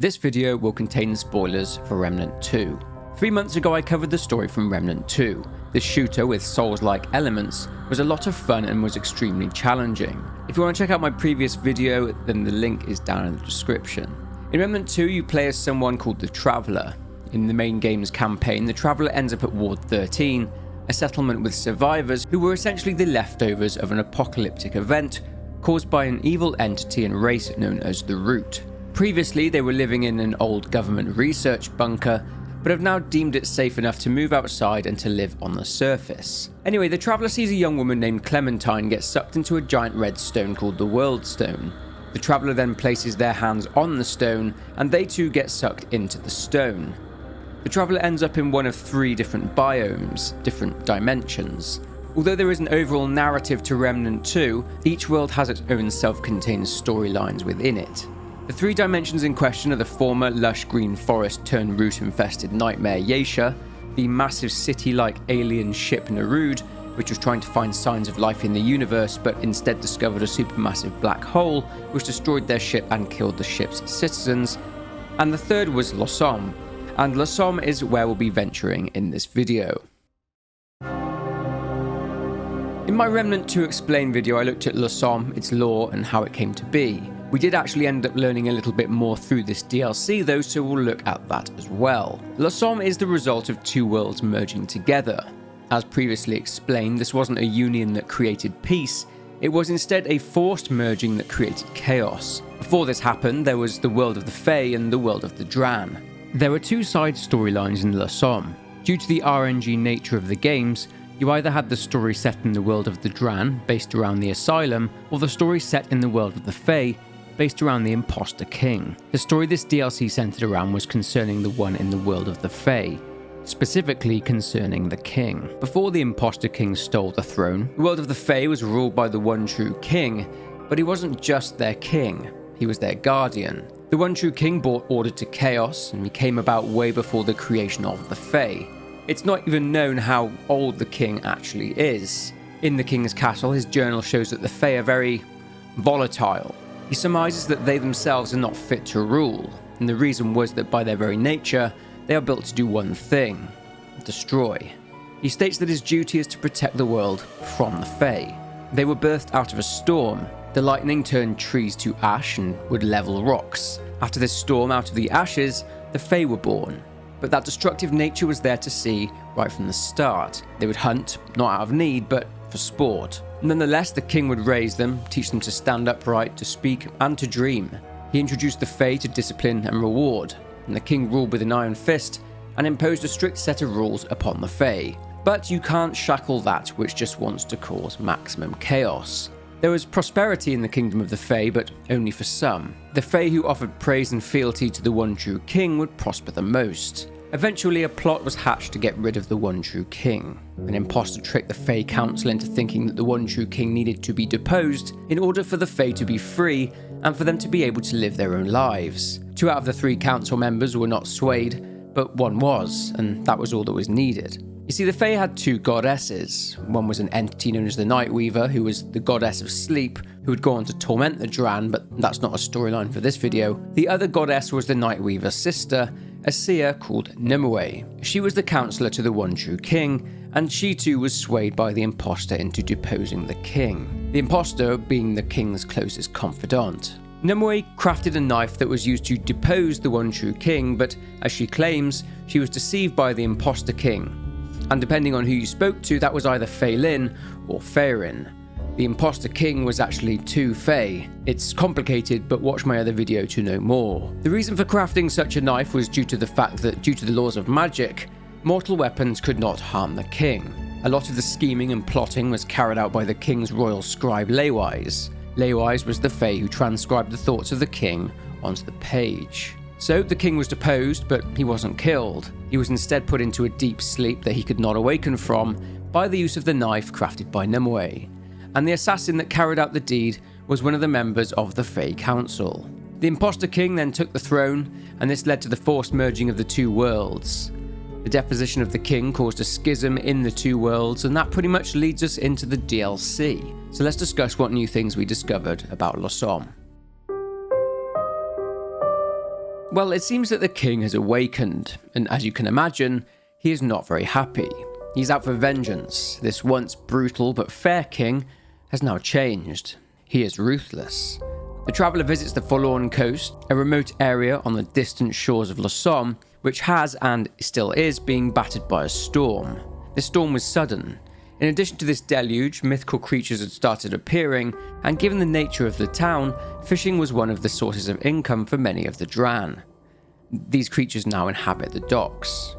This video will contain spoilers for Remnant 2. 3 months ago I covered the story from Remnant 2. This shooter with Souls-like elements was a lot of fun and was extremely challenging. If you want to check out my previous video, then the link is down in the description. In Remnant 2 you play as someone called the Traveller. In the main game's campaign, the Traveller ends up at Ward 13, a settlement with survivors who were essentially the leftovers of an apocalyptic event caused by an evil entity and race known as the Root. Previously, they were living in an old government research bunker, but have now deemed it safe enough to move outside and to live on the surface. Anyway, the Traveller sees a young woman named Clementine get sucked into a giant red stone called the World Stone. The Traveller then places their hands on the stone, and they too get sucked into the stone. The Traveller ends up in one of 3 different biomes, different dimensions. Although there is an overall narrative to Remnant 2, each world has its own self-contained storylines within it. The 3 dimensions in question are the former lush green forest turned root-infested nightmare Yeisha, the massive city-like alien ship Narud, which was trying to find signs of life in the universe but instead discovered a supermassive black hole which destroyed their ship and killed the ship's citizens, and the third was Losom, and Losom is where we'll be venturing in this video. In my Remnant 2 Explain video I looked at Losom, its lore and how it came to be. We did actually end up learning a little bit more through this DLC though, so we'll look at that as well. Losom is the result of 2 worlds merging together. As previously explained, this wasn't a union that created peace, it was instead a forced merging that created chaos. Before this happened, there was the world of the Fae and the world of the Dran. There were 2 side storylines in Losom. Due to the RNG nature of the games, you either had the story set in the world of the Dran, based around the Asylum, or the story set in the world of the Fae, based around the Imposter King. The story this DLC centered around was concerning the one in the world of the Fae, specifically concerning the King. Before the Imposter King stole the throne, the world of the Fae was ruled by the one true King, but he wasn't just their king, he was their guardian. The one true King brought order to chaos, and he came about way before the creation of the Fae. It's not even known how old the King actually is. In the King's castle, his journal shows that the Fae are very volatile. He surmises that they themselves are not fit to rule, and the reason was that by their very nature, they are built to do one thing: destroy. He states that his duty is to protect the world from the Fae. They were birthed out of a storm. The lightning turned trees to ash and would level rocks. After this storm, out of the ashes, the Fae were born. But that destructive nature was there to see right from the start. They would hunt, not out of need, but for sport. Nonetheless, the King would raise them, teach them to stand upright, to speak, and to dream. He introduced the Fae to discipline and reward, and the King ruled with an iron fist and imposed a strict set of rules upon the Fae. But you can't shackle that which just wants to cause maximum chaos. There was prosperity in the kingdom of the Fae, but only for some. The Fae who offered praise and fealty to the one true King would prosper the most. Eventually, a plot was hatched to get rid of the one true King. An imposter tricked the Fae Council into thinking that the one true King needed to be deposed in order for the Fae to be free and for them to be able to live their own lives. 2 out of the 3 council members were not swayed, but one was, and that was all that was needed. You see, the Fae had 2 goddesses. One was an entity known as the Nightweaver, who was the goddess of sleep, who would go on to torment the Dran, but that's not a storyline for this video. The other goddess was the Nightweaver's sister, a seer called Nimue. She was the counselor to the one true King, and she too was swayed by the imposter into deposing the King, the imposter being the King's closest confidant. Nimue crafted a knife that was used to depose the one true King, but as she claims, she was deceived by the Imposter King. And depending on who you spoke to, that was either Phelan or Faerin. The Imposter King was actually 2 Fae. It's complicated, but watch my other video to know more. The reason for crafting such a knife was due to the fact that, due to the laws of magic, mortal weapons could not harm the King. A lot of the scheming and plotting was carried out by the King's royal scribe Leywise. Leywise was the Fae who transcribed the thoughts of the King onto the page. So the King was deposed, but he wasn't killed. He was instead put into a deep sleep that he could not awaken from by the use of the knife crafted by Nimue. And the assassin that carried out the deed was one of the members of the Fae Council. The Imposter King then took the throne, and this led to the forced merging of the 2 worlds. The deposition of the King caused a schism in the 2 worlds, and that pretty much leads us into the DLC. So let's discuss what new things we discovered about Losom. Well, it seems that the king has awakened, and as you can imagine, he is not very happy. He's out for vengeance. This once brutal but fair king has now changed. He is ruthless. The traveller visits the Forlorn Coast, a remote area on the distant shores of Somme, which has and still is being battered by a storm. The storm was sudden. In addition to this deluge, mythical creatures had started appearing, and given the nature of the town, fishing was one of the sources of income for many of the Dran. These creatures now inhabit the docks.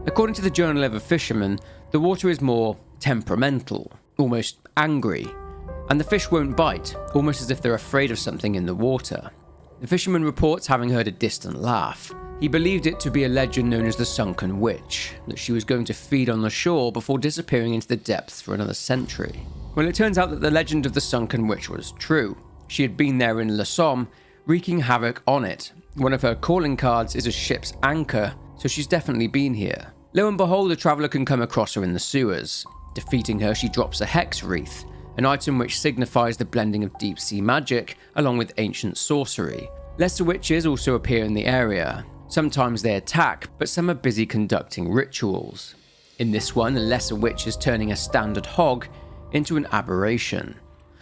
According to the Journal of a Fisherman, the water is more temperamental, almost angry, and the fish won't bite, almost as if they're afraid of something in the water. The fisherman reports having heard a distant laugh. He believed it to be a legend known as the Sunken Witch, that she was going to feed on the shore before disappearing into the depths for another century. Well, it turns out that the legend of the Sunken Witch was true. She had been there in Somme, wreaking havoc on it. One of her calling cards is a ship's anchor, so she's definitely been here. Lo and behold, the traveller can come across her in the sewers. Defeating her, she drops a hex wreath, an item which signifies the blending of deep sea magic along with ancient sorcery. Lesser witches also appear in the area. Sometimes they attack, but some are busy conducting rituals. In this one, a lesser witch is turning a standard hog into an aberration.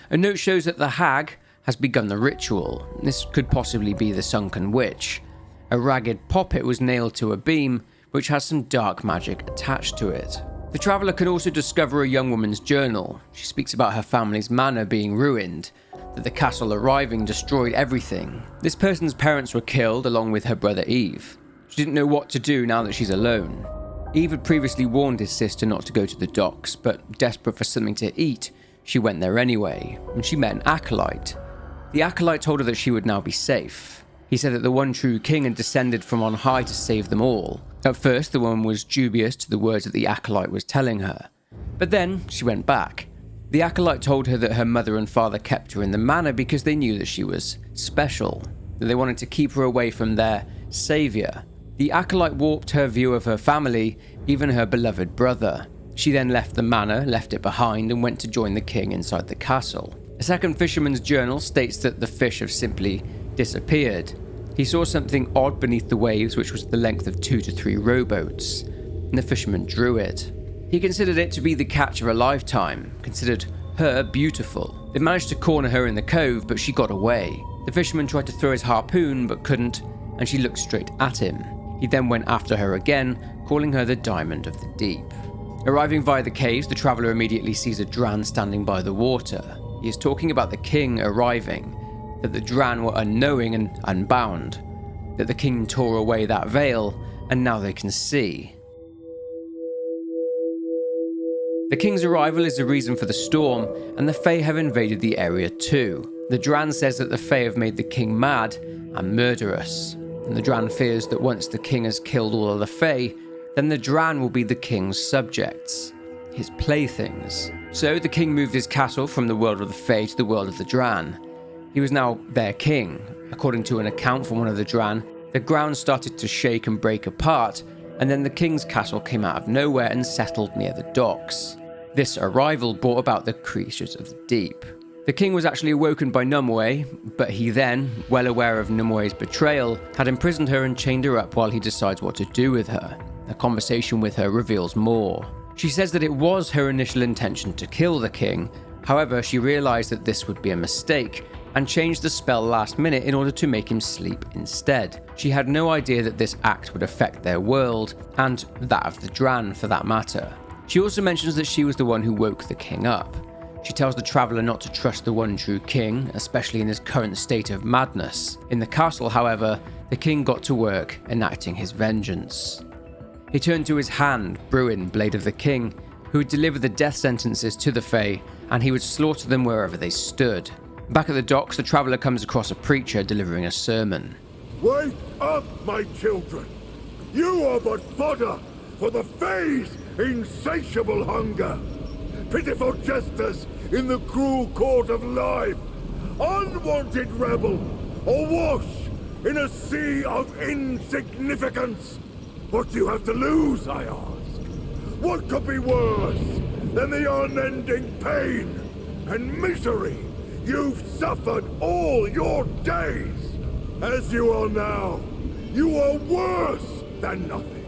A note shows that the hag has begun the ritual. This could possibly be the Sunken Witch. A ragged poppet was nailed to a beam, which has some dark magic attached to it. The traveller can also discover a young woman's journal. She speaks about her family's manor being ruined, that the castle arriving destroyed everything. This person's parents were killed along with her brother Eve. She didn't know what to do now that she's alone. Eve had previously warned his sister not to go to the docks, but desperate for something to eat, she went there anyway, and she met an acolyte. The acolyte told her that she would now be safe. He said that the one true king had descended from on high to save them all. At first, the woman was dubious to the words that the acolyte was telling her. But then, she went back. The acolyte told her that her mother and father kept her in the manor because they knew that she was special, that they wanted to keep her away from their saviour. The acolyte warped her view of her family, even her beloved brother. She then left the manor, left it behind, and went to join the king inside the castle. A second fisherman's journal states that the fish have simply disappeared. He saw something odd beneath the waves, which was the length of 2 to 3 rowboats, and the fisherman drew it. He considered it to be the catch of a lifetime, considered her beautiful. They managed to corner her in the cove, but she got away. The fisherman tried to throw his harpoon, but couldn't, and she looked straight at him. He then went after her again, calling her the Diamond of the Deep. Arriving via the caves, the traveller immediately sees a Dran standing by the water. He is talking about the king arriving, that the Dran were unknowing and unbound, that the king tore away that veil, and now they can see. The king's arrival is the reason for the storm, and the Fae have invaded the area too. The Dran says that the Fae have made the king mad and murderous, and the Dran fears that once the king has killed all of the Fae, then the Dran will be the king's subjects, his playthings. So the king moved his castle from the world of the Fae to the world of the Dran. He was now their king. According to an account from one of the Dran, the ground started to shake and break apart, and then the king's castle came out of nowhere and settled near the docks. This arrival brought about the creatures of the deep. The king was actually awoken by Numwe, but he then, well aware of Numwe's betrayal, had imprisoned her and chained her up while he decides what to do with her. A conversation with her reveals more. She says that it was her initial intention to kill the king, however she realised that this would be a mistake, and changed the spell last minute in order to make him sleep instead. She had no idea that this act would affect their world, and that of the Dran for that matter. She also mentions that she was the one who woke the king up. She tells the traveller not to trust the one true king, especially in his current state of madness. In the castle, however, the king got to work enacting his vengeance. He turned to his hand, Bruin, Blade of the King, who would deliver the death sentences to the Fae, and he would slaughter them wherever they stood. Back at the docks, the traveller comes across a preacher delivering a sermon. Wake up, my children! You are but fodder for the Fae's insatiable hunger! Pitiful jesters in the cruel court of life! Unwanted rebel! Awash in a sea of insignificance! What do you have to lose, I ask? What could be worse than the unending pain and misery you've suffered all your days? As you are now, You are worse than nothing.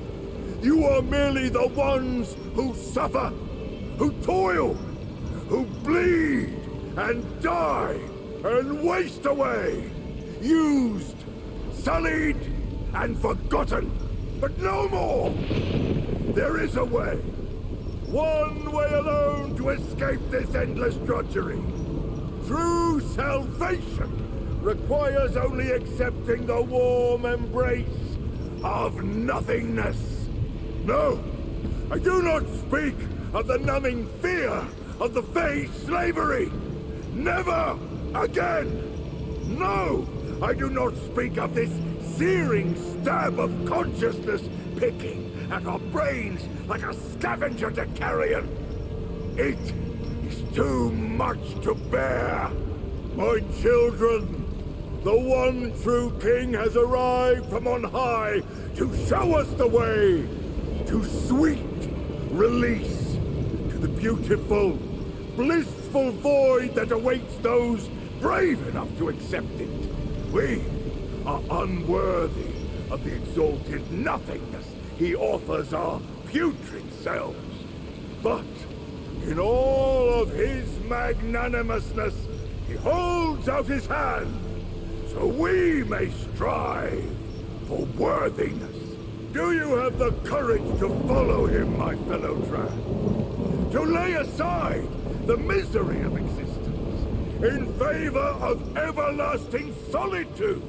You are merely the ones who suffer, who toil, who bleed and die and waste away, used, sullied, and forgotten. But no more! There is a way. One way alone to escape this endless drudgery. True salvation requires only accepting the warm embrace of nothingness. No, I do not speak of the numbing fear of the Fae slavery. Never again! No, I do not speak of this searing stab of consciousness picking at our brains like a scavenger to carrion. It is too much to bear. My children, the one true king has arrived from on high to show us the way to sweet release, to the beautiful, blissful void that awaits those brave enough to accept it. We are unworthy of the exalted nothingness he offers our putrid selves. But in all of his magnanimousness, he holds out his hand, so we may strive for worthiness. Do you have the courage to follow him, my fellow trad? To lay aside the misery of existence in favor of everlasting solitude?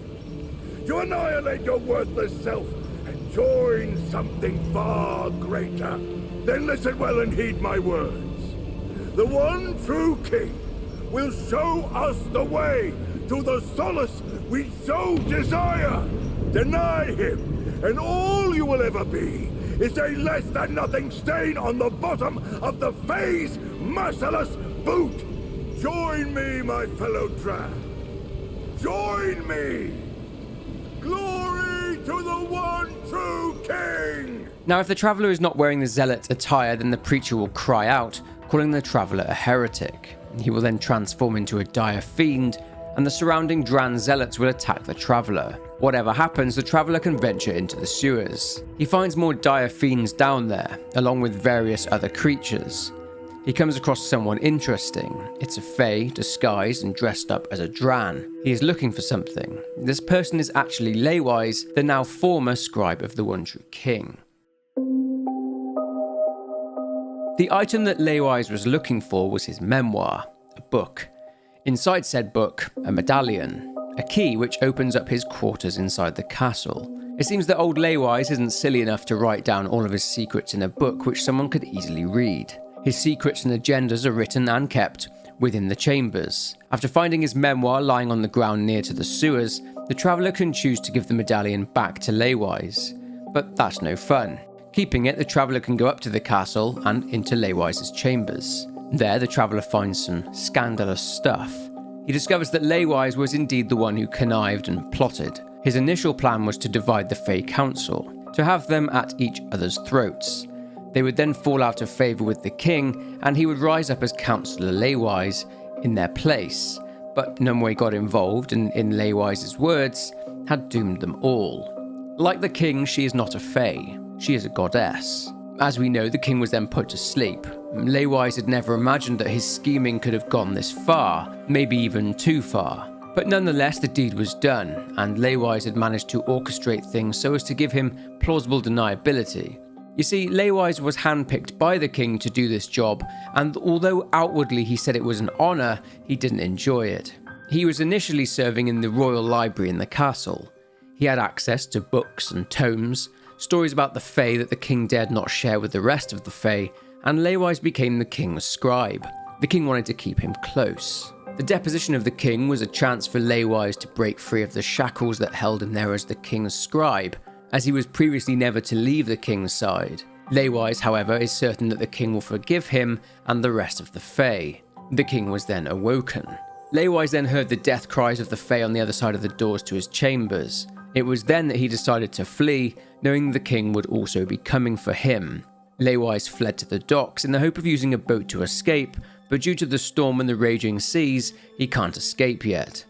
To annihilate your worthless self and join something far greater? Then listen well and heed my words. The one true king will show us the way to the solace we so desire. Deny him, and all you will ever be is a less than nothing stain on the bottom of the Fae's merciless boot. Join me, my fellow trad. Join me. Glory to the one true king! Now, if the traveller is not wearing the zealot attire, then the preacher will cry out, calling the traveller a heretic. He will then transform into a dire fiend, and the surrounding Dran zealots will attack the traveller. Whatever happens, the traveller can venture into the sewers. He finds more dire fiends down there, along with various other creatures. He comes across someone interesting. It's a Fae, disguised and dressed up as a Dran. He is looking for something. This person is actually Leywise, the now former scribe of the One True King. The item that Leywise was looking for was his memoir, a book. Inside said book, a medallion, a key which opens up his quarters inside the castle. It seems that old Leywise isn't silly enough to write down all of his secrets in a book which someone could easily read. His secrets and agendas are written and kept within the chambers. After finding his memoir lying on the ground near to the sewers, the traveller can choose to give the medallion back to Leywise. But that's no fun. Keeping it, the traveller can go up to the castle and into Leywise's chambers. There, the traveller finds some scandalous stuff. He discovers that Leywise was indeed the one who connived and plotted. His initial plan was to divide the Fae Council, to have them at each other's throats. They would then fall out of favour with the king, and he would rise up as Councillor Leywise in their place. But Numway got involved and, in Leywise's words, had doomed them all. Like the king, she is not a Fae. She is a goddess. As we know, the king was then put to sleep. Leywise had never imagined that his scheming could have gone this far, maybe even too far. But nonetheless, the deed was done, and Leywise had managed to orchestrate things so as to give him plausible deniability. You see, Leywise was handpicked by the king to do this job, and although outwardly he said it was an honour, he didn't enjoy it. He was initially serving in the royal library in the castle. He had access to books and tomes, stories about the Fae that the king dared not share with the rest of the Fae, and Leywise became the king's scribe. The king wanted to keep him close. The deposition of the king was a chance for Leywise to break free of the shackles that held him there as the king's scribe, as he was previously never to leave the king's side. Leywise, however, is certain that the king will forgive him and the rest of the Fae. The king was then awoken. Leywise then heard the death cries of the Fae on the other side of the doors to his chambers. It was then that he decided to flee, knowing the king would also be coming for him. Leywise fled to the docks in the hope of using a boat to escape, but due to the storm and the raging seas, he can't escape yet.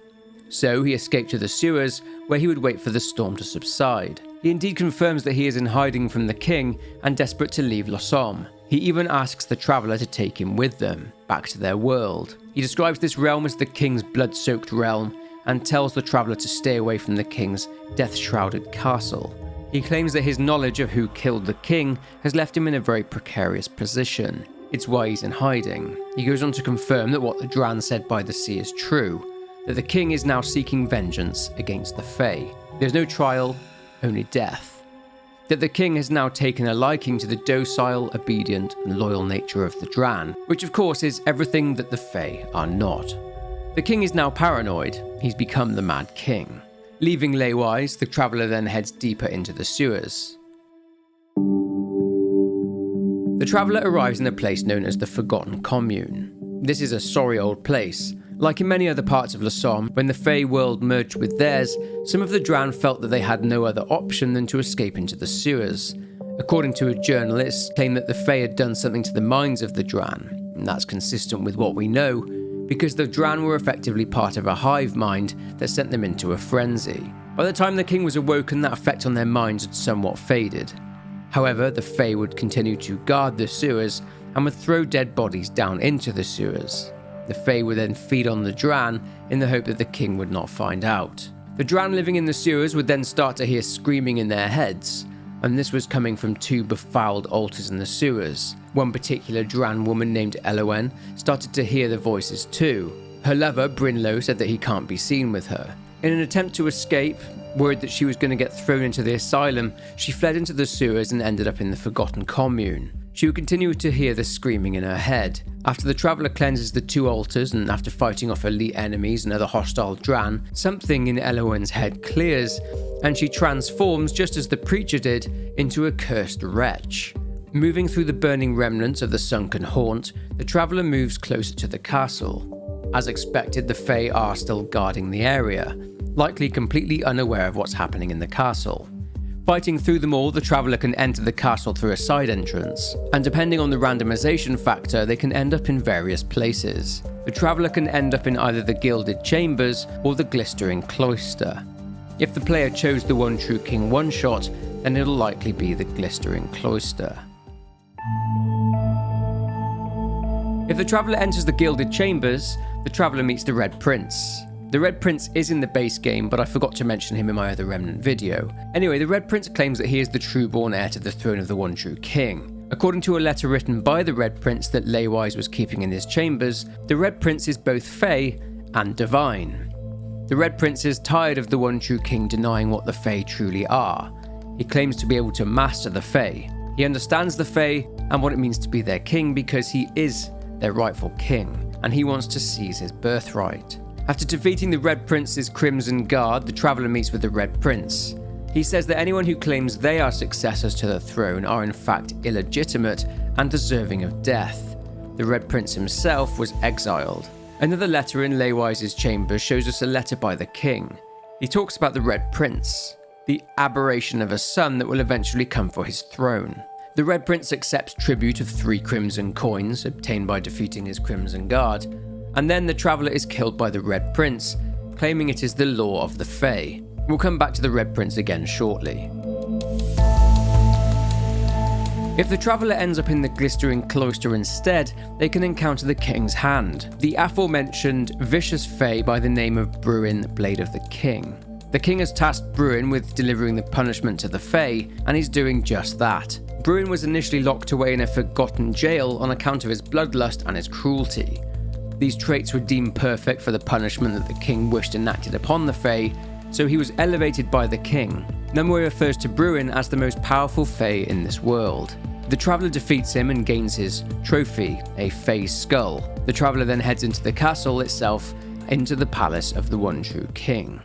so he escaped to the sewers, where he would wait for the storm to subside. He indeed confirms that he is in hiding from the king and desperate to leave Losom. He even asks the traveller to take him with them, back to their world. He describes this realm as the king's blood-soaked realm, and tells the traveller to stay away from the king's death-shrouded castle. He claims that his knowledge of who killed the king has left him in a very precarious position. It's why he's in hiding. He goes on to confirm that what the Dran said by the sea is true, that the king is now seeking vengeance against the Fae. There's no trial, only death. That the king has now taken a liking to the docile, obedient, and loyal nature of the Dran, which of course is everything that the Fae are not. The king is now paranoid. He's become the Mad King. Leaving Leywise, the traveller then heads deeper into the sewers. The traveller arrives in a place known as the Forgotten Commune. This is a sorry old place. Like in many other parts of Losom, when the Fae world merged with theirs, some of the Dran felt that they had no other option than to escape into the sewers. According to a journalist, claimed that the Fae had done something to the minds of the Dran, and that's consistent with what we know, because the Dran were effectively part of a hive mind that sent them into a frenzy. By the time the king was awoken, that effect on their minds had somewhat faded. However, the Fae would continue to guard the sewers and would throw dead bodies down into the sewers. The Fae would then feed on the Dran in the hope that the king would not find out. The Dran living in the sewers would then start to hear screaming in their heads, and this was coming from two befouled altars in the sewers. One particular Dran woman named Elowen started to hear the voices too. Her lover, Brinlo, said that he can't be seen with her. In an attempt to escape, worried that she was going to get thrown into the asylum, she fled into the sewers and ended up in the Forgotten Commune. She would continue to hear the screaming in her head. After the traveller cleanses the two altars and after fighting off elite enemies and other hostile Dran, something in Elowen's head clears and she transforms, just as the preacher did, into a cursed wretch. Moving through the burning remnants of the sunken haunt, the traveller moves closer to the castle. As expected, the Fae are still guarding the area, likely completely unaware of what's happening in the castle. Fighting through them all, the traveller can enter the castle through a side entrance, and depending on the randomization factor, they can end up in various places. The traveller can end up in either the Gilded Chambers or the Glistering Cloister. If the player chose the One True King one-shot, then it'll likely be the Glistering Cloister. If the traveller enters the Gilded Chambers, the traveller meets the Red Prince. The Red Prince is in the base game, but I forgot to mention him in my other Remnant video. Anyway, the Red Prince claims that he is the true-born heir to the throne of the One True King. According to a letter written by the Red Prince that Leywise was keeping in his chambers, the Red Prince is both Fae and divine. The Red Prince is tired of the One True King denying what the Fae truly are. He claims to be able to master the Fae. He understands the Fae and what it means to be their king because he is their rightful king, and he wants to seize his birthright. After defeating the Red Prince's Crimson Guard, the traveller meets with the Red Prince. He says that anyone who claims they are successors to the throne are in fact illegitimate and deserving of death. The Red Prince himself was exiled. Another letter in Leywise's chamber shows us a letter by the king. He talks about the Red Prince, the aberration of a son that will eventually come for his throne. The Red Prince accepts tribute of 3 crimson coins obtained by defeating his Crimson Guard, and then the traveller is killed by the Red Prince, claiming it is the law of the Fae. We'll come back to the Red Prince again shortly. If the traveller ends up in the Glistering Cloister instead, they can encounter the King's Hand, the aforementioned vicious Fae by the name of Bruin, Blade of the King. The king has tasked Bruin with delivering the punishment to the Fae, and he's doing just that. Bruin was initially locked away in a forgotten jail on account of his bloodlust and his cruelty. These traits were deemed perfect for the punishment that the king wished enacted upon the Fae, so he was elevated by the king. Numwe refers to Bruin as the most powerful Fae in this world. The traveller defeats him and gains his trophy, a Fae's skull. The traveller then heads into the castle itself, into the palace of the One True King.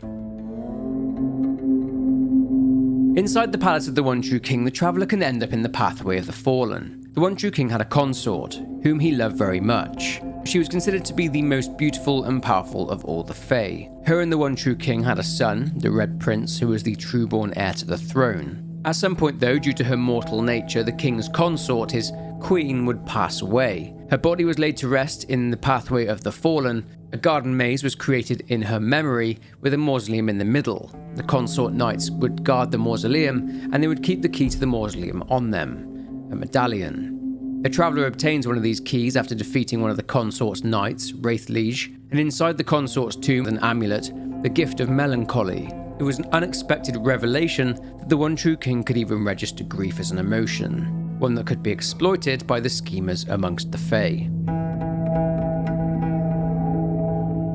Inside the palace of the One True King, the traveller can end up in the pathway of the Fallen. The One True King had a consort, whom he loved very much. She was considered to be the most beautiful and powerful of all the Fae. Her and the One True King had a son, the Red Prince, who was the true-born heir to the throne. At some point though, due to her mortal nature, the king's consort, his queen, would pass away. Her body was laid to rest in the pathway of the fallen. A garden maze was created in her memory, with a mausoleum in the middle. The consort knights would guard the mausoleum, and they would keep the key to the mausoleum on them, a medallion. The traveller obtains one of these keys after defeating one of the consort's knights, Wraith Liege, and inside the consort's tomb an amulet, the Gift of Melancholy. It was an unexpected revelation that the one true king could even register grief as an emotion, one that could be exploited by the schemers amongst the Fae.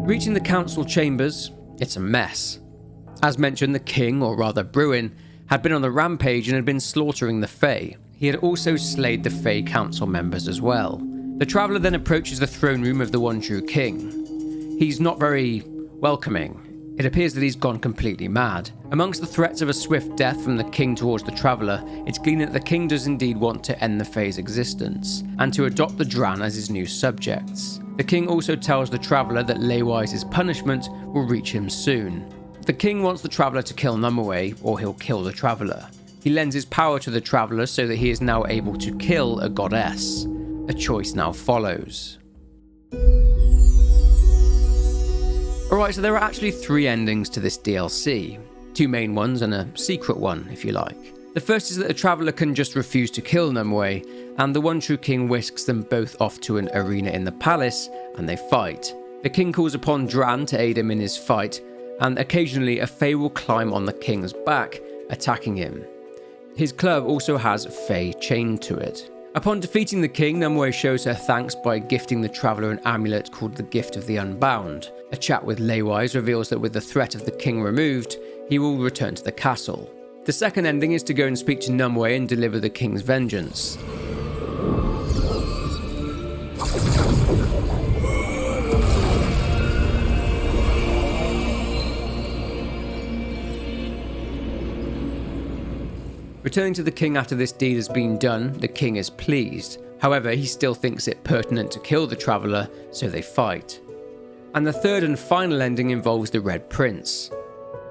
Reaching the council chambers, it's a mess. As mentioned, the king, or rather Bruin, had been on the rampage and had been slaughtering the Fae. He had also slayed the Fae council members as well. The traveller then approaches the throne room of the one true king. He's not very welcoming. It appears that he's gone completely mad. Amongst the threats of a swift death from the king towards the traveller, it's gleaned that the king does indeed want to end the Fae's existence, and to adopt the Dran as his new subjects. The king also tells the traveller that Leywise's punishment will reach him soon. The king wants the traveller to kill Numaway, or he'll kill the traveller. He lends his power to the traveller so that he is now able to kill a goddess. A choice now follows. Alright, so there are actually 3 endings to this DLC. 2 main ones and a secret one, if you like. The first is that the traveller can just refuse to kill Numaway, and the one true king whisks them both off to an arena in the palace, and they fight. The king calls upon Dran to aid him in his fight, and occasionally a Fae will climb on the king's back, attacking him. His club also has Fae chained to it. Upon defeating the king, Numaway shows her thanks by gifting the traveller an amulet called the Gift of the Unbound. A chat with Leywise reveals that with the threat of the king removed, he will return to the castle. The second ending is to go and speak to Numaway and deliver the king's vengeance. Returning to the king after this deed has been done, the king is pleased. However, he still thinks it pertinent to kill the traveller, so they fight. And the third and final ending involves the Red Prince.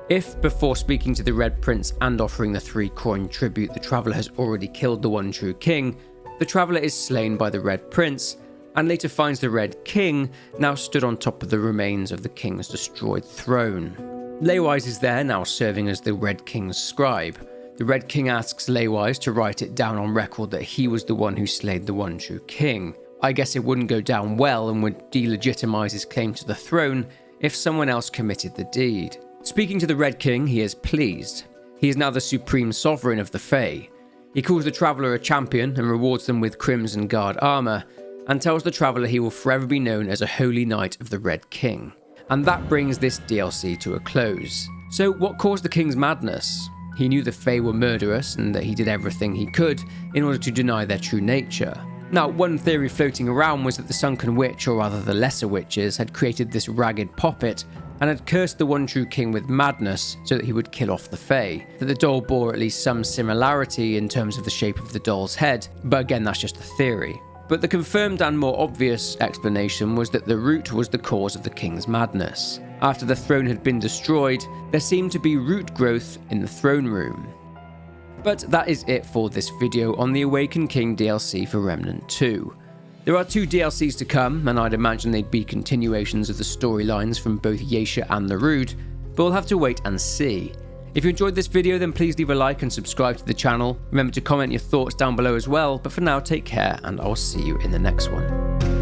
If, before speaking to the Red Prince and offering the 3-coin tribute, the traveller has already killed the one true king, the traveller is slain by the Red Prince, and later finds the Red King now stood on top of the remains of the king's destroyed throne. Leywise is there, now serving as the Red King's scribe. The Red King asks Leywise to write it down on record that he was the one who slayed the one true king. I guess it wouldn't go down well and would delegitimize his claim to the throne if someone else committed the deed. Speaking to the Red King, he is pleased. He is now the supreme sovereign of the Fae. He calls the traveller a champion and rewards them with Crimson Guard armour, and tells the traveller he will forever be known as a holy knight of the Red King. And that brings this DLC to a close. So what caused the king's madness? He knew the Fae were murderous and that he did everything he could in order to deny their true nature. Now, one theory floating around was that the Sunken Witch, or rather the Lesser Witches, had created this ragged puppet and had cursed the one true king with madness so that he would kill off the Fae. That the doll bore at least some similarity in terms of the shape of the doll's head, but again, that's just a theory. But the confirmed and more obvious explanation was that the root was the cause of the king's madness. After the throne had been destroyed, there seemed to be root growth in the throne room. But that is it for this video on the Awakened King DLC for Remnant 2. There are 2 DLCs to come, and I'd imagine they'd be continuations of the storylines from both Yeisha and the Rood, but we'll have to wait and see. If you enjoyed this video, then please leave a like and subscribe to the channel. Remember to comment your thoughts down below as well, but for now, take care, and I'll see you in the next one.